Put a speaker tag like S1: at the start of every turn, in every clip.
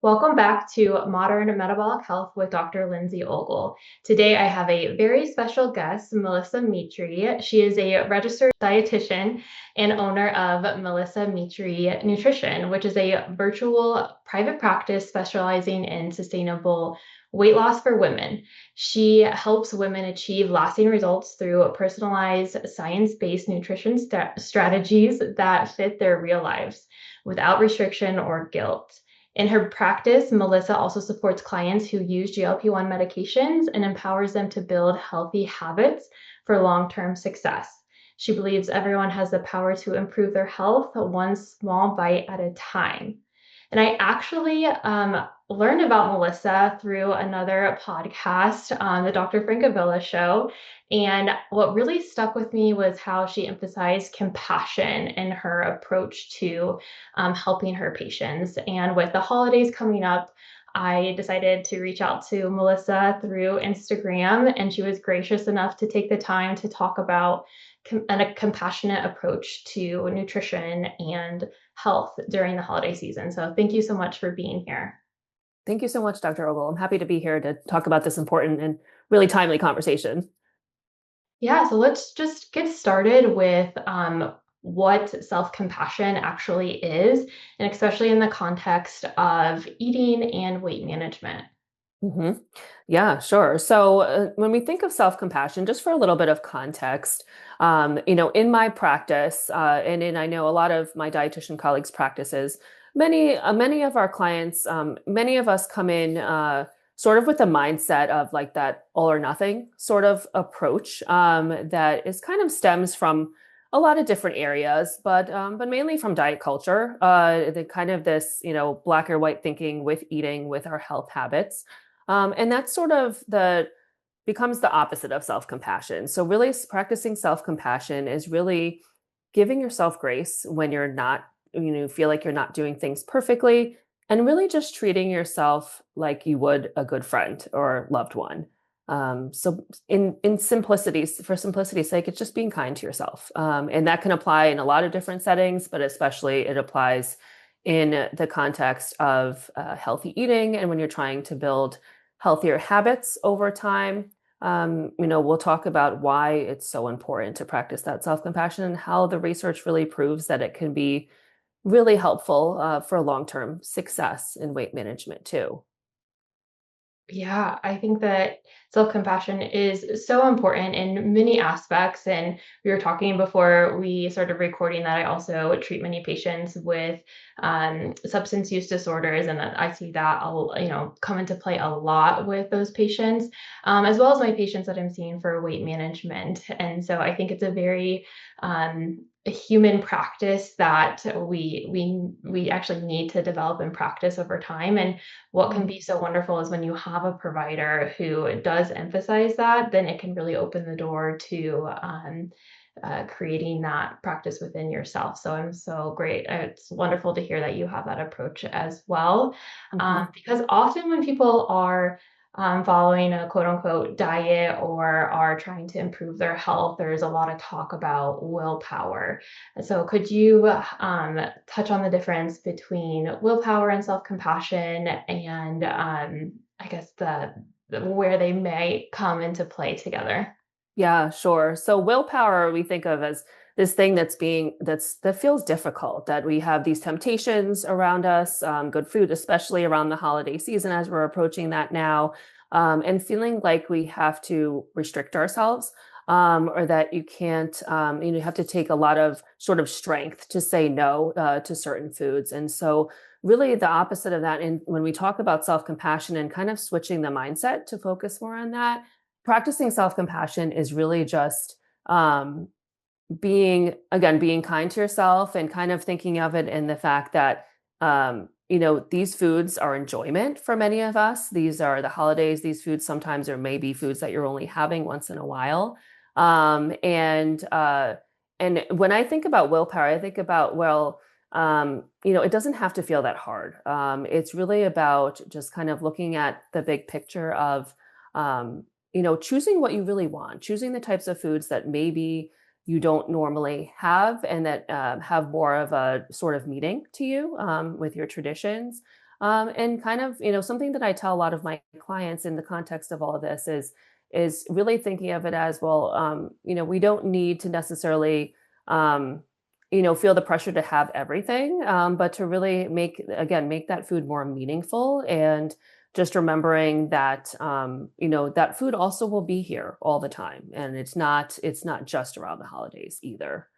S1: Welcome back to Modern Metabolic Health with Dr. Lindsay Ogle. Today, I have a very special guest, Melissa Mitri. She is a registered dietitian and owner of Melissa Mitri Nutrition, which is a virtual private practice specializing in sustainable weight loss for women. She helps women achieve lasting results through personalized, science-based nutrition strategies that fit their real lives without restriction or guilt. In her practice, Melissa also supports clients who use GLP-1 medications and empowers them to build healthy habits for long-term success. She believes everyone has the power to improve their health one small bite at a time. And I actually learned about Melissa through another podcast, the Dr. Francavilla show. And what really stuck with me was how she emphasized compassion in her approach to helping her patients. And with the holidays coming up, I decided to reach out to Melissa through Instagram, and she was gracious enough to take the time to talk about a compassionate approach to nutrition and health during the holiday season. So thank you so much for being here.
S2: Thank you so much, Dr. Ogle. I'm happy to be here to talk about this important and really timely conversation.
S1: Yeah, so let's just get started with what self-compassion actually is, and especially in the context of eating and weight management.
S2: hmm Yeah, sure. So when we think of self-compassion, just for a little bit of context, in my practice, I know a lot of my dietitian colleagues' practices, many of our clients, many of us come in sort of with the mindset of like that all or nothing sort of approach that is kind of stems from a lot of different areas, but mainly from diet culture, the kind of this black or white thinking with eating, with our health habits. And that's sort of the becomes the opposite of self-compassion. So really practicing self-compassion is really giving yourself grace when you're not, feel like you're not doing things perfectly, and really just treating yourself like you would a good friend or loved one. So in simplicity, for simplicity's sake, it's just being kind to yourself. And that can apply in a lot of different settings, but especially it applies in the context of healthy eating and when you're trying to build healthier habits over time. We'll talk about why it's so important to practice that self-compassion and how the research really proves that it can be really helpful for long-term success in weight management too.
S1: Yeah, I think that self-compassion is so important in many aspects. And we were talking before we started recording that I also treat many patients with substance use disorders, and that I see that come into play a lot with those patients, as well as my patients that I'm seeing for weight management. And so I think it's a very a human practice that we actually need to develop and practice over time. And what can be so wonderful is when you have a provider who does emphasize that, then it can really open the door to creating that practice within yourself. So I'm so great. It's wonderful to hear that you have that approach as well.
S2: Mhm.
S1: Because often when people are following a quote unquote diet or are trying to improve their health, there's a lot of talk about willpower. So could you touch on the difference between willpower and self-compassion, and I guess where they may come into play together?
S2: Yeah, sure. So willpower we think of as this thing that feels difficult, that we have these temptations around us, good food, especially around the holiday season as we're approaching that now, and feeling like we have to restrict ourselves, or that you can't, you have to take a lot of sort of strength to say no to certain foods. And so really the opposite of that. And when we talk about self-compassion and kind of switching the mindset to focus more on that, practicing self-compassion is really just um, being kind to yourself and kind of thinking of it in the fact that these foods are enjoyment for many of us. These are the holidays. These foods sometimes are maybe foods that you're only having once in a while. And when I think about willpower, I think about, it doesn't have to feel that hard. It's really about just kind of looking at the big picture of choosing what you really want, choosing the types of foods that maybe you don't normally have and that have more of a sort of meaning to you with your traditions. And kind of, something that I tell a lot of my clients in the context of all of this is really thinking of it as well. We don't need to necessarily, um, feel the pressure to have everything, but to really make that food more meaningful, and just remembering that, that food also will be here all the time, and it's not just around the holidays either.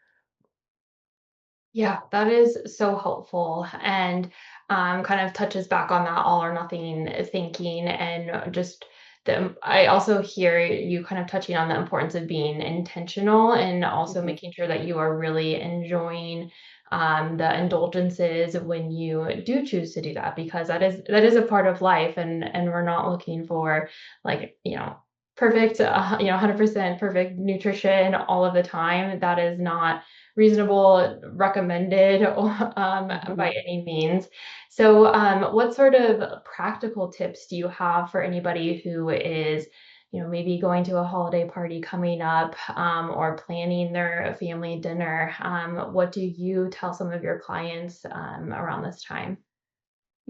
S1: Yeah, that is so helpful and kind of touches back on that all or nothing thinking and just I also hear you kind of touching on the importance of being intentional and also
S2: Mhm.
S1: making sure that you are really enjoying the indulgences when you do choose to do that because that is a part of life and we're not looking for like perfect 100% perfect nutrition all of the time. That is not reasonable, recommended, by
S2: Mhm.
S1: any means. So, what sort of practical tips do you have for anybody who is, maybe going to a holiday party coming up, or planning their family dinner? What do you tell some of your clients around this time?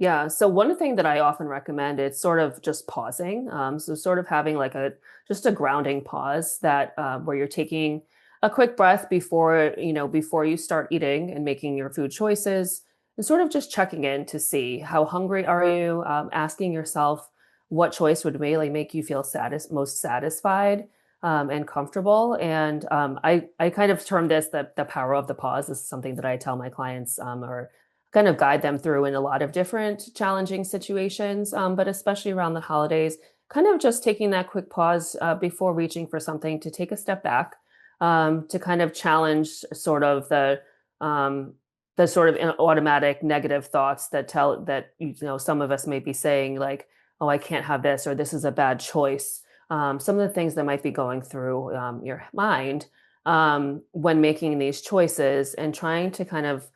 S2: Yeah. So one thing that I often recommend is sort of just pausing. So sort of having like just a grounding pause that where you're taking a quick breath before you start eating and making your food choices, and sort of just checking in to see how hungry are you, asking yourself what choice would really make you feel most satisfied, and comfortable. And I kind of term this the power of the pause. This is something that I tell my clients, or kind of guide them through in a lot of different challenging situations, but especially around the holidays, kind of just taking that quick pause before reaching for something to take a step back, to kind of challenge um, the sort of automatic negative thoughts that tell that some of us may be saying, like, oh, I can't have this, or this is a bad choice. Some of the things that might be going through your mind when making these choices, and trying to kind of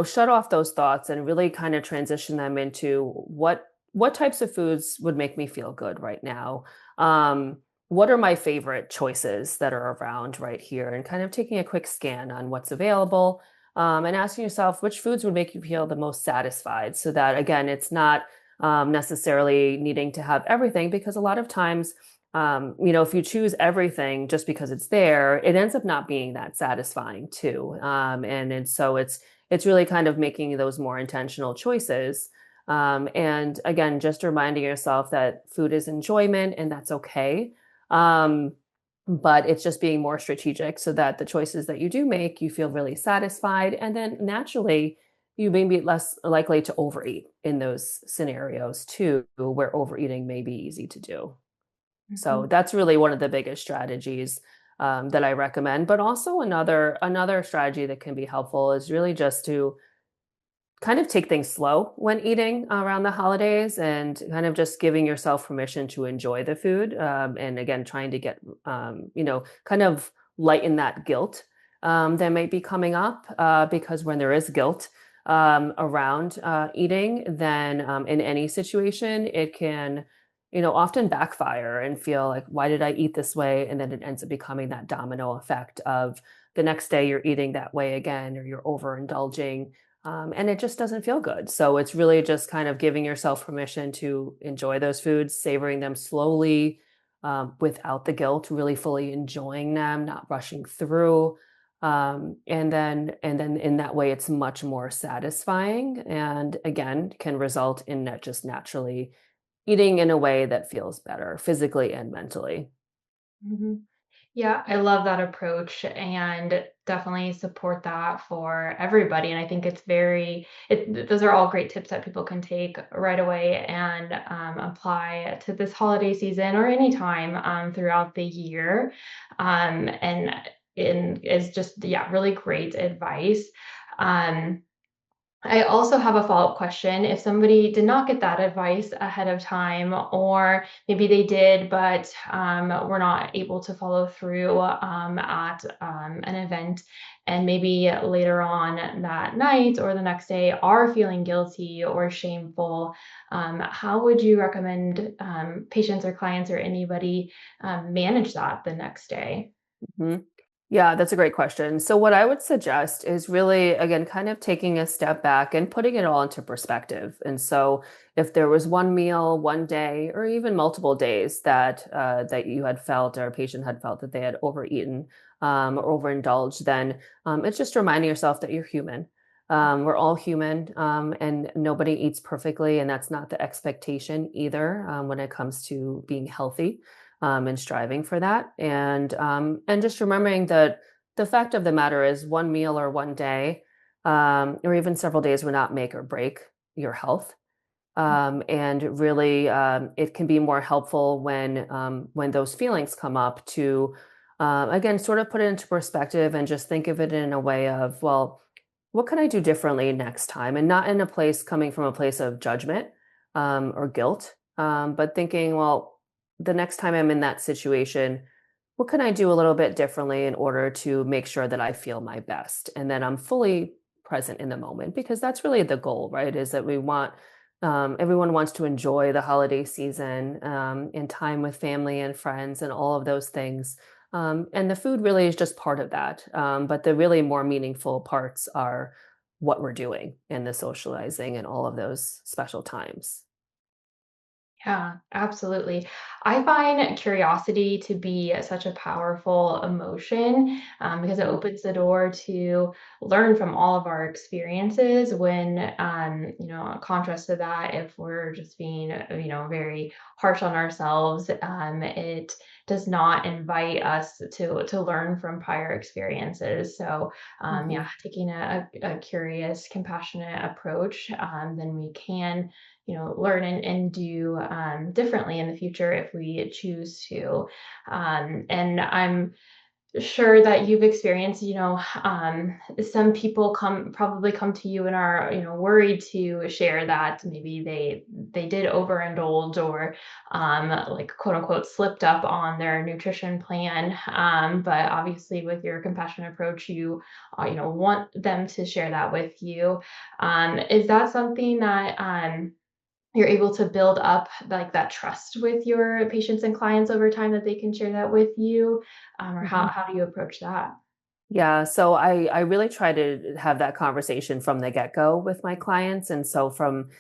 S2: shut off those thoughts and really kind of transition them into what types of foods would make me feel good right now. What are my favorite choices that are around right here, and kind of taking a quick scan on what's available, and asking yourself which foods would make you feel the most satisfied, so that again, it's not necessarily needing to have everything, because a lot of times, if you choose everything just because it's there, it ends up not being that satisfying too. And so it's really kind of making those more intentional choices. And again, just reminding yourself that food is enjoyment, and that's okay. Um, but it's just being more strategic, so that the choices that you do make, you feel really satisfied. And then naturally, you may be less likely to overeat in those scenarios too, where overeating may be easy to do. So
S1: Mhm.
S2: that's really one of the biggest strategies that I recommend. But also another strategy that can be helpful is really just to kind of take things slow when eating around the holidays, and kind of just giving yourself permission to enjoy the food, and again trying to get kind of lighten that guilt that might be coming up, because when there is guilt around eating, then in any situation it can often backfire and feel like, why did I eat this way? And then it ends up becoming that domino effect of the next day you're eating that way again, or you're overindulging, and it just doesn't feel good. So it's really just kind of giving yourself permission to enjoy those foods, savoring them slowly, without the guilt, really fully enjoying them, not rushing through. And then in that way, it's much more satisfying, and again, can result in not just naturally eating in a way that feels better physically and mentally.
S1: Mhm. Yeah, I love that approach and definitely support that for everybody. And I think those are all great tips that people can take right away and apply to this holiday season or any time throughout the year. And is just, yeah, really great advice. Um, I also have a follow-up question. If somebody did not get that advice ahead of time, or maybe they did, but were not able to follow through at an event, and maybe later on that night or the next day are feeling guilty or shameful, how would you recommend patients or clients or anybody manage that the next day?
S2: Mhm. Yeah, that's a great question. So, what I would suggest is really, again, kind of taking a step back and putting it all into perspective. And so, if there was one meal, one day, or even multiple days that you had felt, or a patient had felt that they had overeaten or overindulged, then it's just reminding yourself that you're human. We're all human, and nobody eats perfectly, and that's not the expectation either when it comes to being healthy and striving for that. And just remembering that the fact of the matter is one meal or one day, or even several days will not make or break your health. And really, it can be more helpful when those feelings come up to, again, sort of put it into perspective and just think of it in a way of, well, what can I do differently next time? And not in a place coming from a place of judgment or guilt, but thinking, well, the next time I'm in that situation, what can I do a little bit differently in order to make sure that I feel my best and that I'm fully present in the moment? Because that's really the goal, right? Is that we want everyone wants to enjoy the holiday season and time with family and friends and all of those things. And the food really is just part of that. But the really more meaningful parts are what we're doing and the socializing and all of those special times.
S1: Yeah, absolutely. I find curiosity to be such a powerful emotion because it
S2: Mhm.
S1: opens the door to learn from all of our experiences. When, in contrast to that, if we're just being, very harsh on ourselves, it does not invite us to learn from prior experiences. So, yeah,
S2: Mhm.
S1: taking a curious, compassionate approach, then we can learn and do differently in the future if we choose to. And I'm sure that you've experienced, some people probably come to you and are, worried to share that maybe they did overindulge or like quote unquote slipped up on their nutrition plan. But obviously with your compassionate approach, you want them to share that with you. Is that something that you're able to build up like that trust with your patients and clients over time that they can share that with you? Or how
S2: Mhm.
S1: how do you approach that?
S2: Yeah, so I really try to have that conversation from the get-go with my clients, and so from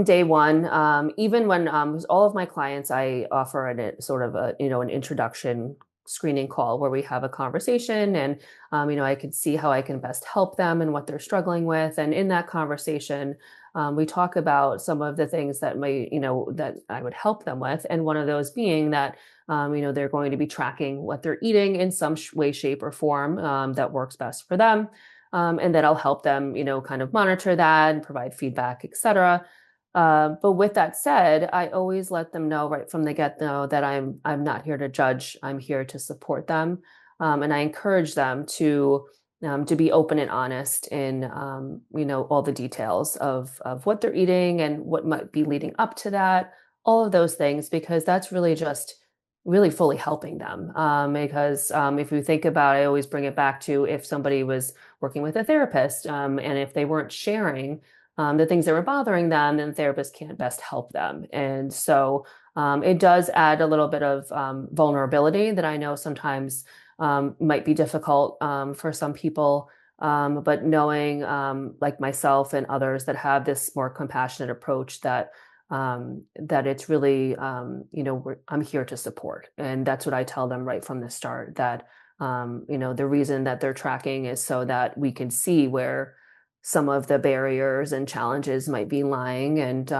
S2: day one, even when all of my clients, I offer sort of a an introduction screening call where we have a conversation, and I can see how I can best help them and what they're struggling with, and in that conversation, we talk about some of the things that may that I would help them with, and one of those being that they're going to be tracking what they're eating in some way, shape, or form that works best for them. And that I'll help them, kind of monitor that and provide feedback, etc. But with that said, I always let them know right from the get-go that I'm not here to judge. I'm here to support them, and I encourage them to be open and honest in all the details of what they're eating and what might be leading up to that, all of those things, because that's really just really fully helping them. Because if you think about it, I always bring it back to if somebody was working with a therapist and if they weren't sharing the things that were bothering them, then the therapist can't best help them. And so it does add a little bit of vulnerability that I know sometimes might be difficult for some people. But knowing, like myself and others that have this more compassionate approach, that it's really I'm here to support, and that's what I tell them right from the start, that the reason that they're tracking is so that we can see where some of the barriers and challenges might be lying, and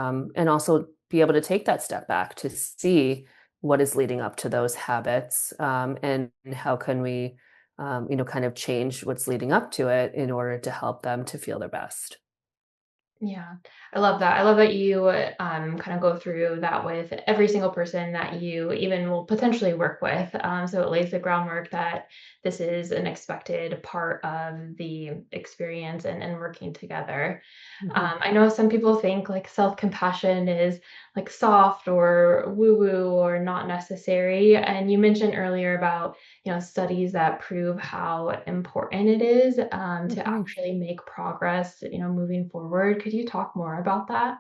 S2: also be able to take that step back to see what is leading up to those habits, and how can we kind of change what's leading up to it in order to help them to feel their best.
S1: Yeah, I love that. I love that you kind of go through that with every single person that you even will potentially work with. So it lays the groundwork that this is an expected part of the experience and working together.
S2: Mhm.
S1: I know some people think like self-compassion is like soft or woo-woo or not necessary. And you mentioned earlier about, studies that prove how important it is to
S2: Mhm.
S1: actually make progress, moving forward. Could you talk more about that?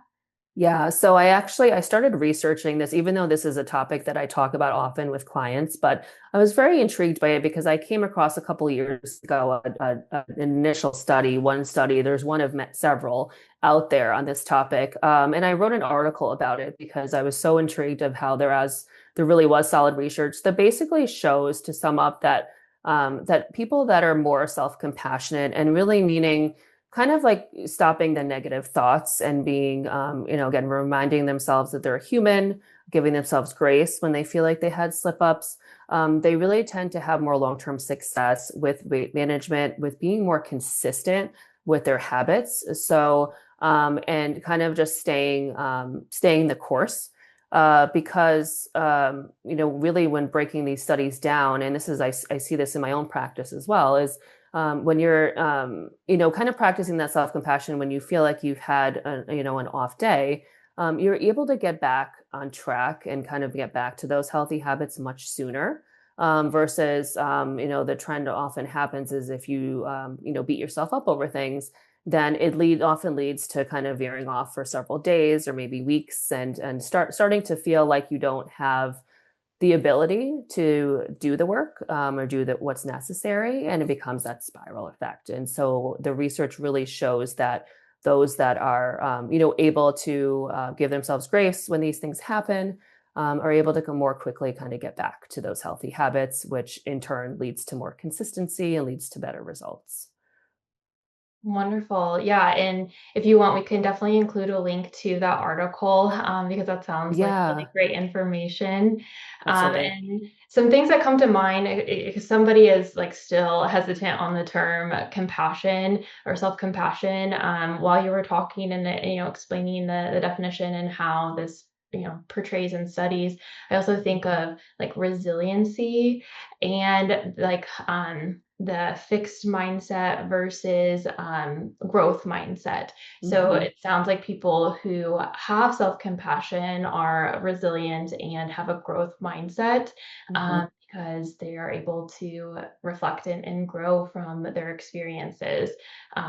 S2: Yeah, so I started researching this, even though this is a topic that I talk about often with clients, but I was very intrigued by it because I came across a couple of years ago an initial study, one study. There's one of several out there on this topic, and I wrote an article about it because I was so intrigued of how there really was solid research that basically shows, to sum up, that that people that are more self-compassionate, and really meaning kind of like stopping the negative thoughts and being, again, reminding themselves that they're human, giving themselves grace when they feel like they had slip ups. They really tend to have more long term success with weight management, with being more consistent with their habits. So, and kind of just staying the course. Because really, when breaking these studies down, and I see this in my own practice as well, is when you're kind of practicing that self-compassion when you feel like you've had an off day, you're able to get back on track and kind of get back to those healthy habits much sooner, versus the trend often happens is if you beat yourself up over things, then often leads to kind of veering off for several days or maybe weeks, and starting to feel like you don't have the ability to do the work, or do what's necessary, and it becomes that spiral effect. And so the research really shows that those that are able to give themselves grace when these things happen, are able to more quickly kind of get back to those healthy habits, which in turn leads to more consistency and leads to better results.
S1: Wonderful. Yeah, and if you want, we can definitely include a link to that article, because that sounds like really
S2: Yeah,
S1: great information.
S2: absolutely.
S1: And some things that come to mind, if somebody is like still hesitant on the term compassion or self-compassion, while you were talking and explaining the definition and how this portrays in studies, I also think
S2: Mhm.
S1: of like resiliency and like the fixed mindset versus growth mindset. So
S2: Mhm.
S1: it sounds like people who have self compassion are resilient and have a growth mindset,
S2: Mhm.
S1: because they are able to reflect and grow from their experiences.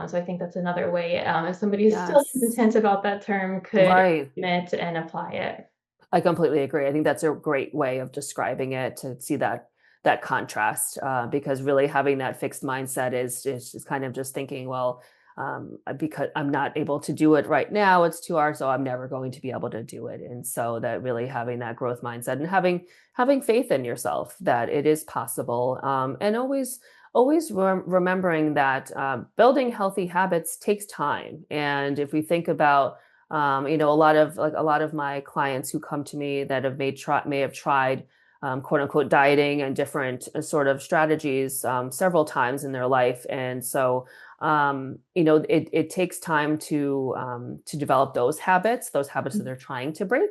S1: So I think that's another way, if somebody is still
S2: Yes.
S1: hesitant about that term, could
S2: Right.
S1: admit and apply it.
S2: I completely agree. I think that's a great way of describing it, to see that contrast, because really having that fixed mindset is just kind of just thinking, well, because I'm not able to do it right now, it's too hard, so I'm never going to be able to do it. And so that really having that growth mindset and having faith in yourself that it is possible, and always remembering that building healthy habits takes time. And if we think about a lot of my clients who come to me that may have tried quote unquote dieting and different sort of strategies several times in their life. And so it takes time to develop those habits that they're trying to break.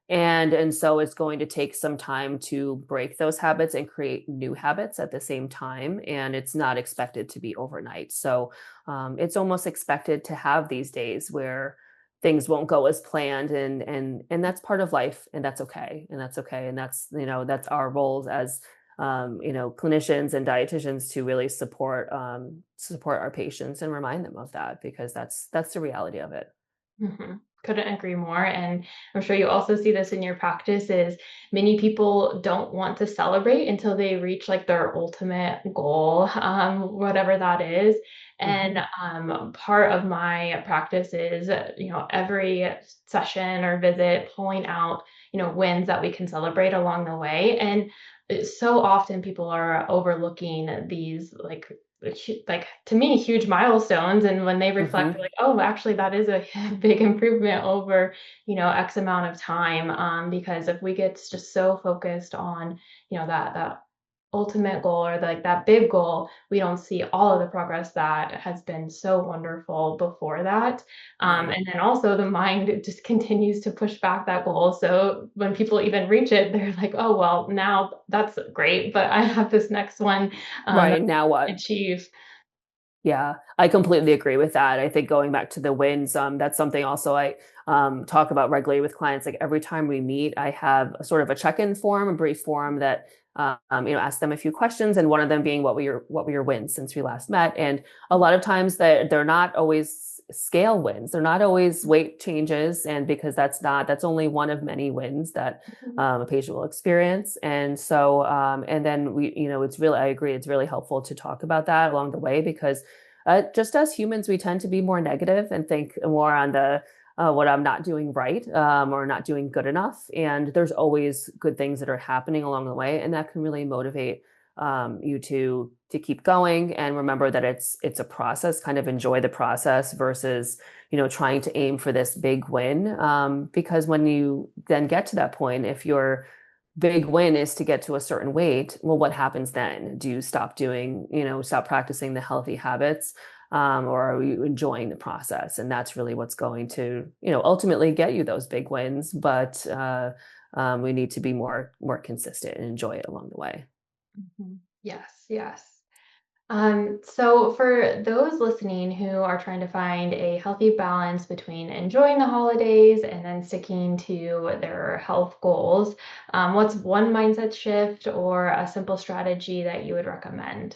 S2: And so it's going to take some time to break those habits and create new habits at the same time, and it's not expected to be overnight. So it's almost expected to have these days where things won't go as planned, and that's part of life, and that's okay, and that's our roles as clinicians and dietitians, to really support our patients and remind them of that, because that's the reality of it.
S1: Couldn't agree more. And I'm sure you also see this in your practice is many people don't want to celebrate until they reach like their ultimate goal, whatever that is. And
S2: Hmm.
S1: part of my practice is, every session or visit pulling out, wins that we can celebrate along the way. And so often people are overlooking these like to me huge milestones, and when they reflect they're
S2: Hmm.
S1: like, oh, actually that is a big improvement over x amount of time, because if we get just so focused on that ultimate goal or like that big goal, we don't see all of the progress that has been so wonderful before that.
S2: Right.
S1: And then also the mind just continues to push back that goal. So when people even reach it, they're like, oh, well, now that's great, but I have this next one that
S2: Right. Now
S1: I
S2: what?
S1: achieve.
S2: Yeah, I completely agree with that. I think going back to the wins, that's something also I talk about regularly with clients. Like every time we meet, I have a sort of a check-in form, a brief form that ask them a few questions, and one of them being what were your wins since we last met. And a lot of times that they're not always scale wins. They're not always weight changes, and because that's only one of many wins that
S1: Mhm.
S2: a patient will experience. And so, and then it's really, I agree, it's really helpful to talk about that along the way because just as humans, we tend to be more negative and think more on the what I'm not doing right or not doing good enough. And there's always good things that are happening along the way, and that can really motivate you to keep going and remember that it's a process. Kind of enjoy the process versus trying to aim for this big win. Because when you then get to that point, if your big win is to get to a certain weight, well, what happens then? Do you stop practicing the healthy habits? Or are you enjoying the process? And that's really what's going to, ultimately get you those big wins. But we need to be more consistent and enjoy it along the way.
S1: Mhm. Yes, yes. So for those listening who are trying to find a healthy balance between enjoying the holidays and then sticking to their health goals, what's one mindset shift or a simple strategy that you would recommend?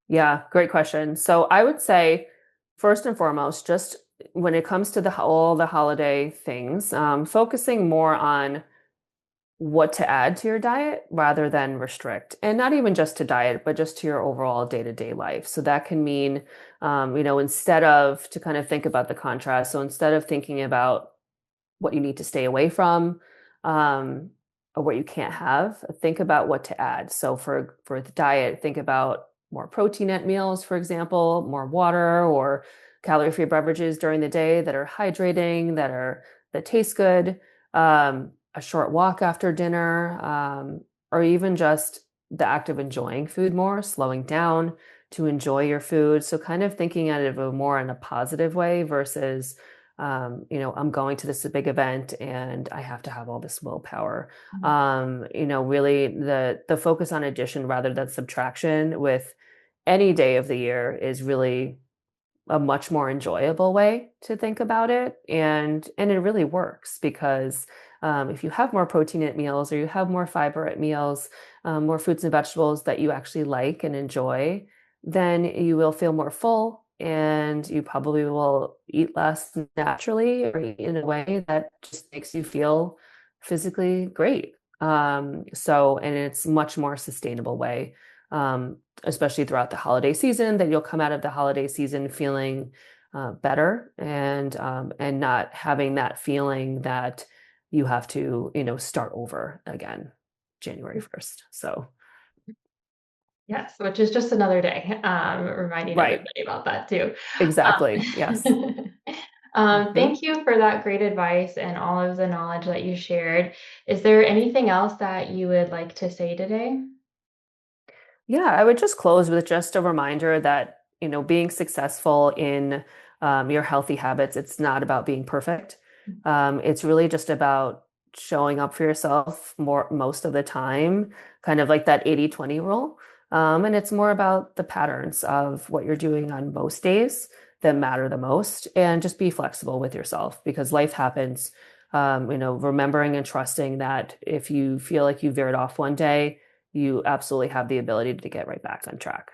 S2: Yeah, great question. So I would say, first and foremost, just when it comes to all the holiday things, focusing more on what to add to your diet rather than restrict. And not even just to diet, but just to your overall day-to-day life. So that can mean, instead of to kind of think about the contrast. So instead of thinking about what you need to stay away from, um, or what you can't have, think about what to add. So for the diet, think about more protein at meals, for example, more water or calorie-free beverages during the day that are hydrating, that taste good, a short walk after dinner, or even just the act of enjoying food more, slowing down to enjoy your food. So kind of thinking at it of a more in a positive way versus I'm going to this big event and I have to have all this willpower.
S1: Mhm.
S2: Really the focus on addition rather than subtraction with any day of the year is really a much more enjoyable way to think about it. And it really works because if you have more protein at meals or you have more fiber at meals, more fruits and vegetables that you actually like and enjoy, then you will feel more full and you probably will eat less naturally or eat in a way that just makes you feel physically great. And it's much more sustainable way. Especially throughout the holiday season, that you'll come out of the holiday season feeling better and not having that feeling that you have to start over again January 1st. So
S1: Yes, which is just another day. Reminding
S2: right,
S1: everybody about that too.
S2: exactly, yes. Mhm.
S1: Thank you for that great advice and all of the knowledge that you shared. Is there anything else that you would like to say today?
S2: Yeah, I would just close with just a reminder that, being successful in your healthy habits, it's not about being perfect. It's really just about showing up for yourself most of the time, kind of like that 80-20 rule. And it's more about the patterns of what you're doing on most days that matter the most. And just be flexible with yourself because life happens. Remembering and trusting that if you feel like you veered off one day, you absolutely have the ability to get right back on track.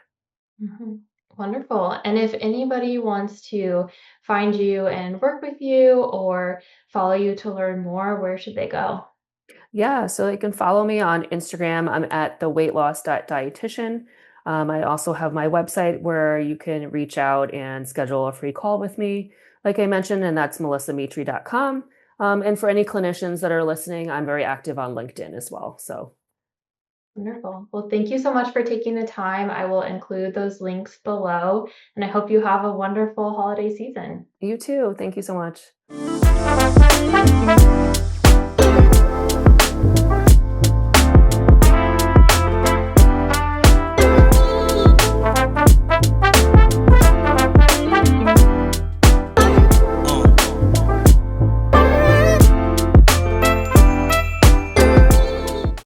S1: Mhm. Wonderful. And if anybody wants to find you and work with you or follow you to learn more, where should they go?
S2: Yeah, so you can follow me on Instagram. I'm at the weight loss dietitian. I also have my website where you can reach out and schedule a free call with me, like I mentioned, and that's melissamitri.com. And for any clinicians that are listening, I'm very active on LinkedIn as well. So
S1: Wonderful. Well, thank you so much for taking the time. I will include those links below, and I hope you have a wonderful holiday season.
S2: you too. Thank you so much.
S1: Thank you.